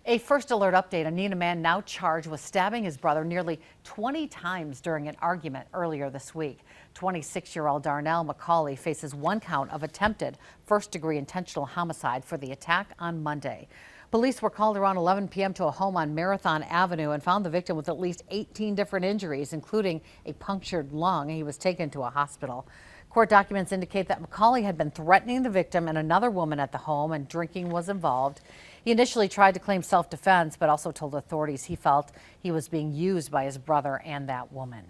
A first alert update. A Neenah man now charged with stabbing his brother nearly 20 times during an argument earlier this week. 26-year-old Darnell McCauley faces one count of attempted first-degree intentional homicide for the attack on Monday. Police were called around 11 p.m. to a home on Marathon Avenue and found the victim with at least 18 different injuries, including a punctured lung. He was taken to a hospital. Court documents indicate that McCauley had been threatening the victim and another woman at the home, and drinking was involved. He initially tried to claim self-defense, but also told authorities he felt he was being used by his brother and that woman.